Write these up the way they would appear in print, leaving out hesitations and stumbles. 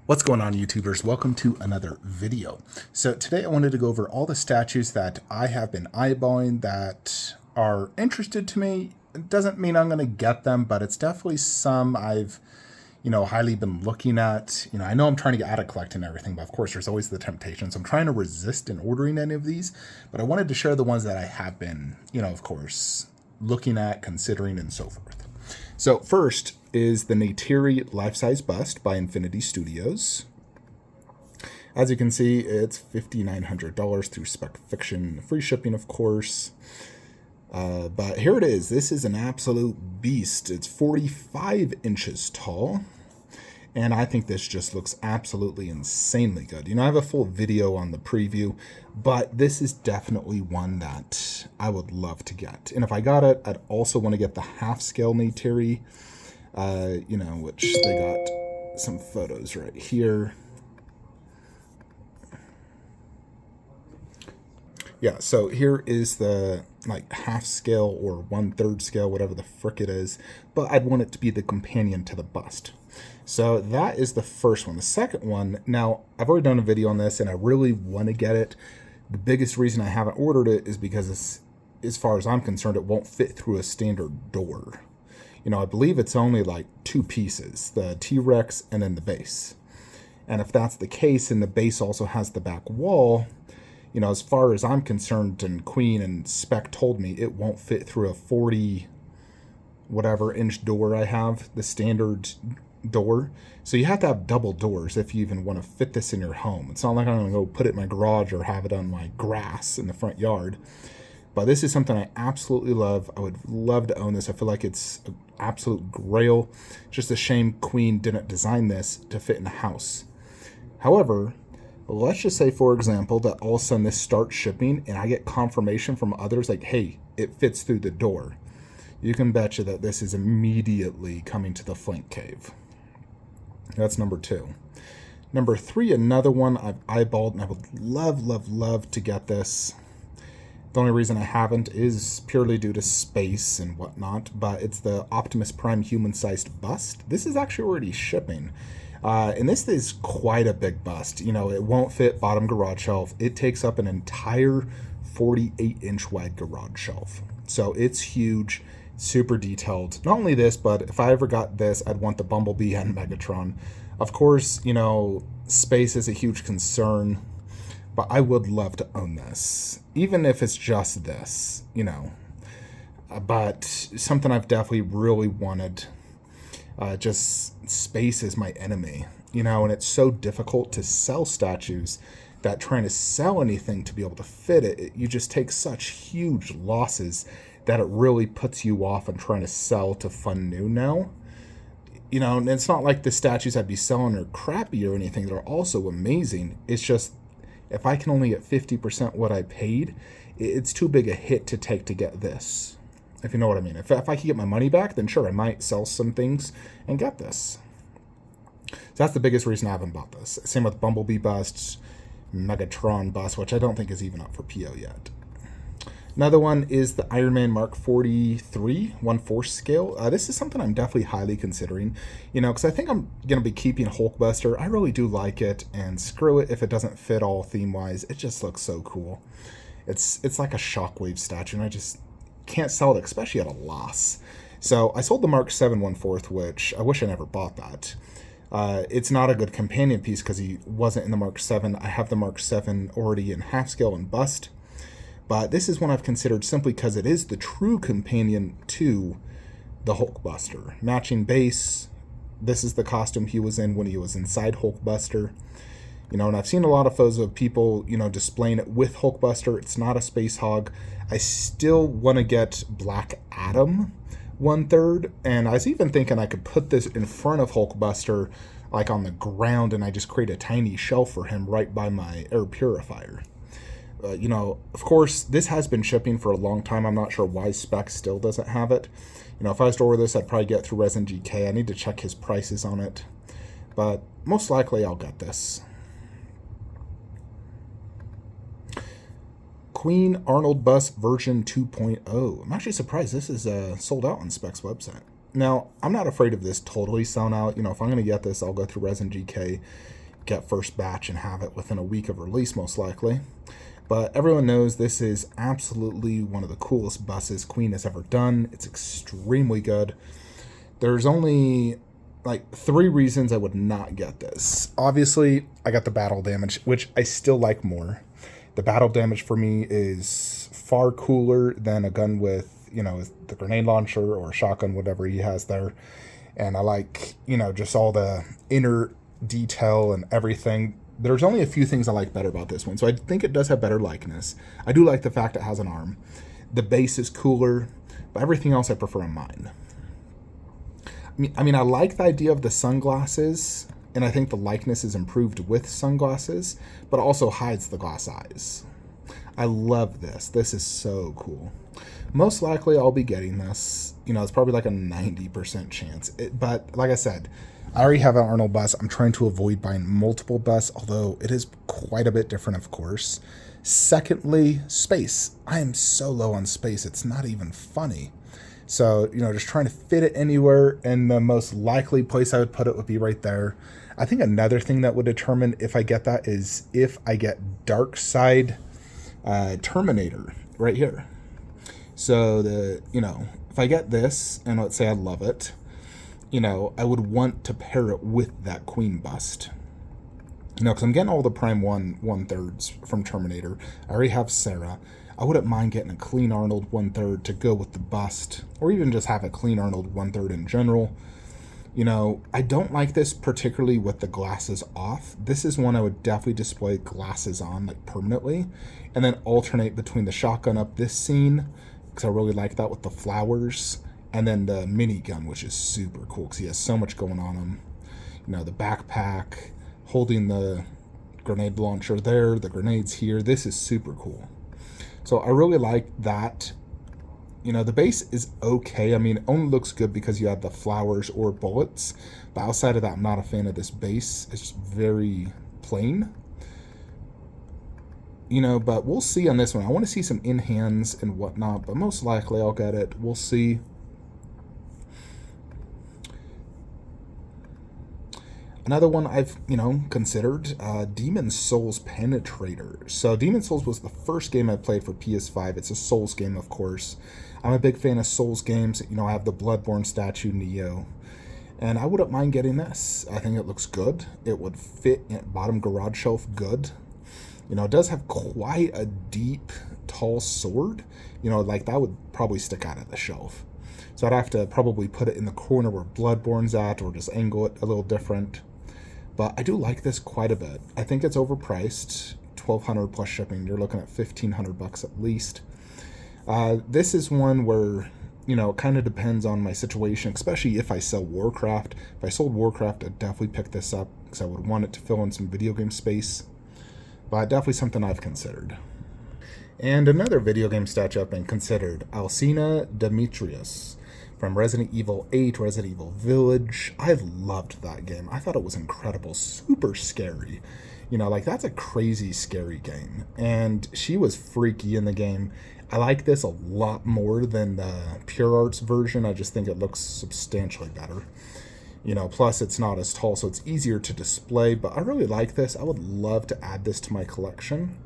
What's going on, YouTubers? Welcome to another video. So today I wanted to go over all the statues that I have been eyeballing that are interested to me. It doesn't mean I'm going to get them, but it's definitely some I've, highly been looking at. I know I'm trying to get out of collecting everything, but of course there's always the temptation. So I'm trying to resist in ordering any of these, but I wanted to share the ones that I have been, of course, looking at, considering, and so forth. So first is the Neytiri life-size bust by Infinity Studios. As you can see, it's $5,900 through Spec Fiction, free shipping, of course. But here it is. This is an absolute beast. It's 45 inches tall. And I think this just looks absolutely insanely good. I have a full video on the preview, but this is definitely one that I would love to get. And if I got it, I'd also want to get the half-scale Neytiri, which they got some photos right here. Yeah, so here is the half scale or 1/3 scale, whatever the frick it is, but I'd want it to be the companion to the bust. So that is the first one. The second one, now I've already done a video on this and I really want to get it. The biggest reason I haven't ordered it is because as far as I'm concerned, it won't fit through a standard door. I believe it's only like two pieces, the T-Rex and then the base. And if that's the case and the base also has the back wall, as far as I'm concerned, and Queen and Spec told me, it won't fit through a 40 whatever inch door I have, the standard door. So you have to have double doors if you even want to fit this in your home. It's not like I'm going to go put it in my garage or have it on my grass in the front yard. But this is something I absolutely love. I would love to own this. I feel like it's an absolute grail. Just a shame Queen didn't design this to fit in the house. However, let's just say, for example, that all of a sudden this starts shipping and I get confirmation from others like, hey, it fits through the door. You can betcha that this is immediately coming to the Flank Cave. That's number 2. Number 3, another one I've eyeballed and I would love to get this. The only reason I haven't is purely due to space and whatnot, but it's the Optimus Prime human-sized bust. This is actually already shipping. And this is quite a big bust. It won't fit bottom garage shelf. It takes up an entire 48-inch wide garage shelf. So it's huge, super detailed. Not only this, but if I ever got this, I'd want the Bumblebee and Megatron. Of course, space is a huge concern, but I would love to own this, even if it's just this, But something I've definitely really wanted. Just space is my enemy, and it's so difficult to sell statues that trying to sell anything to be able to fit it, you just take such huge losses that it really puts you off on trying to sell to fund new now. And it's not like the statues I'd be selling are crappy or anything. They're also amazing. It's just, if I can only get 50% what I paid, it's too big a hit to take to get this. If you know what I mean. If I could get my money back, then sure, I might sell some things and get this. So that's the biggest reason I haven't bought this. Same with Bumblebee busts, Megatron bust, which I don't think is even up for PO yet. Another one is the Iron Man Mark 43 1/4 scale. This is something I'm definitely highly considering, because I think I'm going to be keeping Hulkbuster. I really do like it, and screw it if it doesn't fit all theme-wise. It just looks so cool. It's like a Shockwave statue, and I just can't sell it, especially at a loss. So I sold the Mark 7 1/4, which I wish I never bought that. It's not a good companion piece because he wasn't in the Mark 7. I have the Mark 7 already in half scale and bust. But this is one I've considered simply because it is the true companion to the Hulkbuster. Matching base. This is the costume he was in when he was inside Hulkbuster. And I've seen a lot of photos of people, displaying it with Hulkbuster. It's not a space hog. I still want to get Black Adam 1/3. And I was even thinking I could put this in front of Hulkbuster, like on the ground, and I just create a tiny shelf for him right by my air purifier. Of course, this has been shipping for a long time. I'm not sure why Spec still doesn't have it. If I was to order this, I'd probably get through Resin GK. I need to check his prices on it. But most likely I'll get this. Queen Arnold Bus version 2.0. I'm actually surprised this is sold out on Spec's website. Now, I'm not afraid of this totally selling out. You know, if I'm going to get this, I'll go through Resin GK, get first batch, and have it within a week of release, most likely. But everyone knows this is absolutely one of the coolest buses Queen has ever done. It's extremely good. There's only like 3 reasons I would not get this. Obviously, I got the battle damage, which I still like more. The battle damage for me is far cooler than a gun with, you know, the grenade launcher or shotgun, whatever he has there. And I like, you know, just all the inner detail and everything. There's only a few things I like better about this one. So I think it does have better likeness. I do like the fact it has an arm. The base is cooler, but everything else I prefer on mine. I mean, I like the idea of the sunglasses, and I think the likeness is improved with sunglasses, but also hides the glass eyes. I love this. This is so cool. Most likely I'll be getting this. You know, it's probably like a 90% chance. But like I said, I already have an Arnold bus. I'm trying to avoid buying multiple buses, although it is quite a bit different, of course. Secondly, space. I am so low on space, it's not even funny. So, you know, just trying to fit it anywhere, and the most likely place I would put it would be right there. I think another thing that would determine if I get that is if I get Dark Side Terminator right here. So, you know, if I get this, and let's say I love it, you know, I would want to pair it with that Queen bust. You know, because I'm getting all the Prime 1/3 from Terminator. I already have Sarah. I wouldn't mind getting a clean Arnold 1/3 to go with the bust, or even just have a clean Arnold 1/3 in general. You know, I don't like this particularly with the glasses off. This is one I would definitely display glasses on, like permanently, and then alternate between the shotgun up this scene, because I really like that with the flowers, and then the minigun, which is super cool because he has so much going on him. You know, the backpack, holding the grenade launcher there, the grenades here. This is super cool. So I really like that. You know, the base is okay. I mean, it only looks good because you have the flowers or bullets. But outside of that, I'm not a fan of this base. It's just very plain. You know, but we'll see on this one. I want to see some in-hands and whatnot, but most likely I'll get it. We'll see. Another one I've, you know, considered, Demon Souls Penetrator. So Demon Souls was the first game I played for PS5. It's a Souls game, of course. I'm a big fan of Souls games. You know, I have the Bloodborne statue, Neo. And I wouldn't mind getting this. I think it looks good. It would fit in bottom garage shelf good. You know, it does have quite a deep, tall sword. You know, like that would probably stick out of the shelf. So I'd have to probably put it in the corner where Bloodborne's at, or just angle it a little different. But I do like this quite a bit. I think it's overpriced, $1,200 plus shipping. You're looking at $1,500 at least. This is one where, you know, it kind of depends on my situation, especially if I sell Warcraft. If I sold Warcraft, I'd definitely pick this up because I would want it to fill in some video game space. But definitely something I've considered. And another video game statue I've been considered, Alcina Demetrius. From Resident Evil 8, Resident Evil Village. I loved that game. I thought it was incredible. Super scary. You know, like, that's a crazy scary game. And she was freaky in the game. I like this a lot more than the Pure Arts version. I just think it looks substantially better. You know, plus it's not as tall, so it's easier to display. But I really like this. I would love to add this to my collection.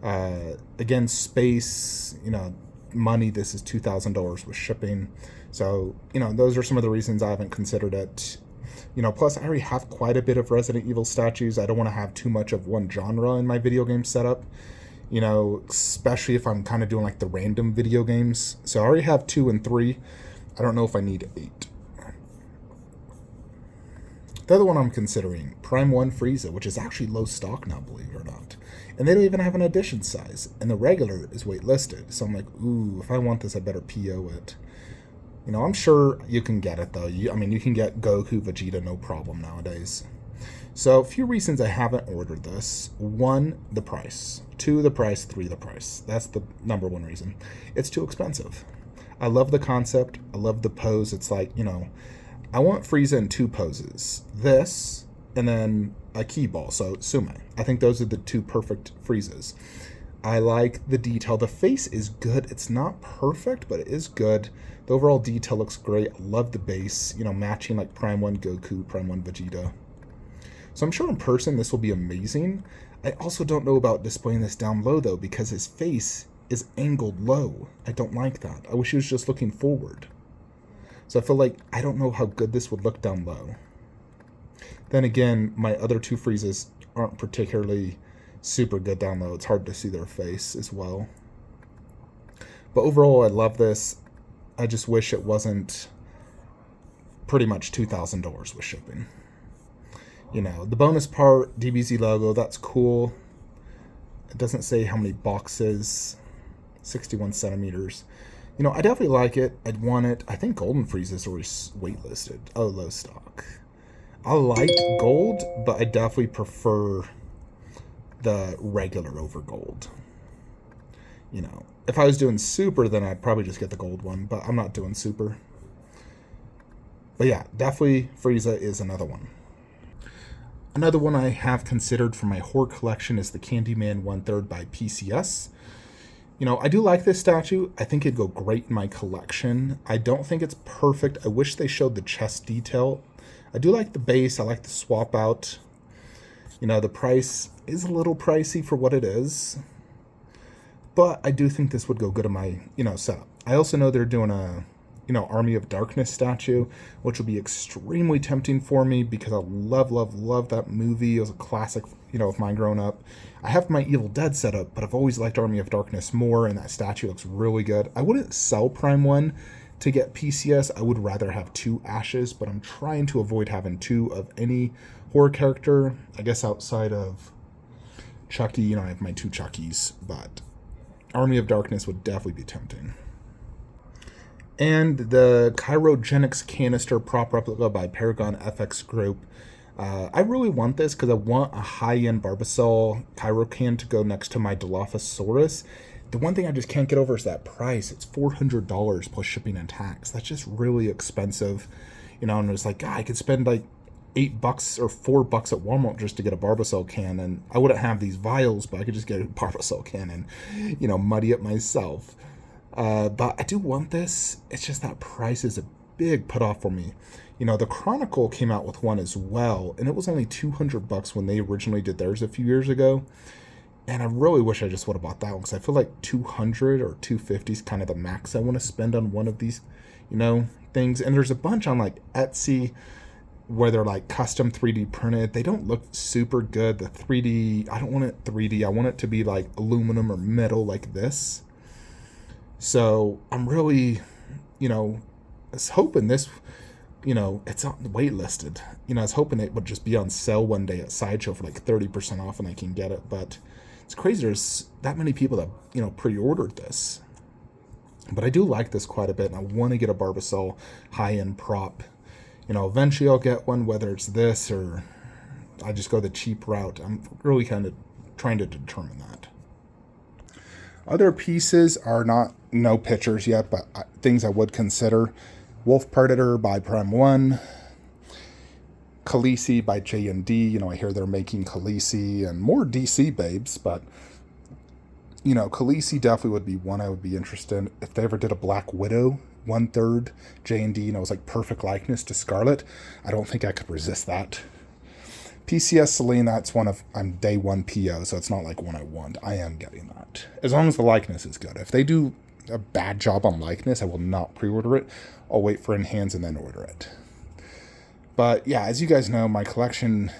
Again, space, you know, money. This is $2,000 with shipping. So, you know, those are some of the reasons I haven't considered it. You know, plus I already have quite a bit of Resident Evil statues. I don't want to have too much of one genre in my video game setup. You know, especially if I'm kind of doing like the random video games. So I already have 2 and 3. I don't know if I need 8. The other one I'm considering, Prime 1 Frieza, which is actually low stock now, believe it or not. And they don't even have an edition size. And the regular is waitlisted. So I'm like, ooh, if I want this, I better PO it. You know, I'm sure you can get it, though. I mean, you can get Goku, Vegeta, no problem nowadays. So, a few reasons I haven't ordered this. 1, the price. 2, the price. 3, the price. That's the number 1 reason. It's too expensive. I love the concept. I love the pose. It's like, you know, I want Frieza in 2 poses. This, and then a key ball, so Sume. I think those are the 2 perfect Friezas. I like the detail. The face is good. It's not perfect, but it is good. The overall detail looks great. I love the base, matching like Prime 1 Goku, Prime 1 Vegeta. So I'm sure in person this will be amazing. I also don't know about displaying this down low though, because his face is angled low. I don't like that. I wish he was just looking forward. So I feel like I don't know how good this would look down low. Then again, my other two Friezas aren't particularly super good down low. It's hard to see their face as well. But overall, I love this. I just wish it wasn't pretty much $2,000 with shipping. The bonus part, DBZ logo, that's cool. It doesn't say how many boxes, 61 centimeters. I definitely like it. I'd want it. I think Golden Frieza's already waitlisted. Oh, low stock. I like gold, but I definitely prefer the regular over gold. If I was doing super, then I'd probably just get the gold one, but I'm not doing super. But yeah, definitely Frieza is another one. Another one I have considered for my horror collection is the Candyman 1/3 by PCS. I do like this statue. I think it'd go great in my collection. I don't think it's perfect. I wish they showed the chest detail. I do like the base. I like the swap out. The price is a little pricey for what it is. But I do think this would go good in my, setup. I also know they're doing a, Army of Darkness statue, which would be extremely tempting for me because I love, love, love that movie. It was a classic, of mine growing up. I have my Evil Dead setup, but I've always liked Army of Darkness more, and that statue looks really good. I wouldn't sell Prime 1 to get PCS. I would rather have 2 Ashes, but I'm trying to avoid having 2 of any horror character. I guess outside of Chucky, I have my 2 Chuckies, but Army of Darkness would definitely be tempting. And the Chirogenics canister prop replica by Paragon FX Group. I really want this because I want a high-end Barbasol Chirocan to go next to my Dilophosaurus. The one thing I just can't get over is that price. It's $400 plus shipping and tax. That's just really expensive. And it's like, God, I could spend like $8 or $4 at Walmart just to get a Barbasol can, and I wouldn't have these vials, but I could just get a Barbasol can and, muddy it myself. But I do want this. It's just that price is a big put off for me. The Chronicle came out with one as well, and it was only $200 when they originally did theirs a few years ago. And I really wish I just would have bought that one because I feel like $200 or $250 is kind of the max I want to spend on one of these, things. And there's a bunch on like Etsy where they're like custom 3D printed. They don't look super good. The 3D, I don't want it 3D. I want it to be like aluminum or metal like this. So I'm really, I was hoping this, it's on waitlisted. I was hoping it would just be on sale one day at Sideshow for like 30% off and I can get it. But it's crazy there's that many people that, pre-ordered this. But I do like this quite a bit, and I want to get a Barbasol high-end prop. Eventually I'll get one, whether it's this or I just go the cheap route. I'm really kind of trying to determine that. Other pieces are no pictures yet, but things I would consider. Wolf Predator by Prime 1. Khaleesi by J&D. I hear they're making Khaleesi and more DC babes, but, Khaleesi definitely would be one I would be interested in. If they ever did a Black Widow 1/3 J&D, it was like perfect likeness to Scarlet, I don't think I could resist that. PCS Celine, that's I'm day 1 PO, so it's not like one I want. I am getting that. As long as the likeness is good. If they do a bad job on likeness, I will not pre-order it. I'll wait for in-hands and then order it. But yeah, as you guys know, my collection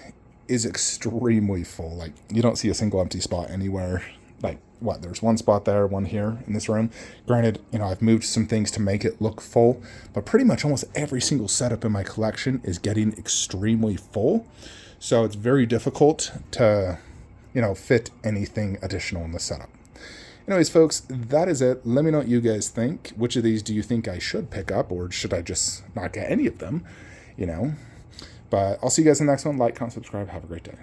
is extremely full. Like, you don't see a single empty spot anywhere. Like, there's one spot there, one here in this room. Granted, I've moved some things to make it look full, but pretty much almost every single setup in my collection is getting extremely full. So it's very difficult to, fit anything additional in the setup. Anyways, folks, that is it. Let me know what you guys think. Which of these do you think I should pick up, or should I just not get any of them? But I'll see you guys in the next one. Like, comment, subscribe. Have a great day.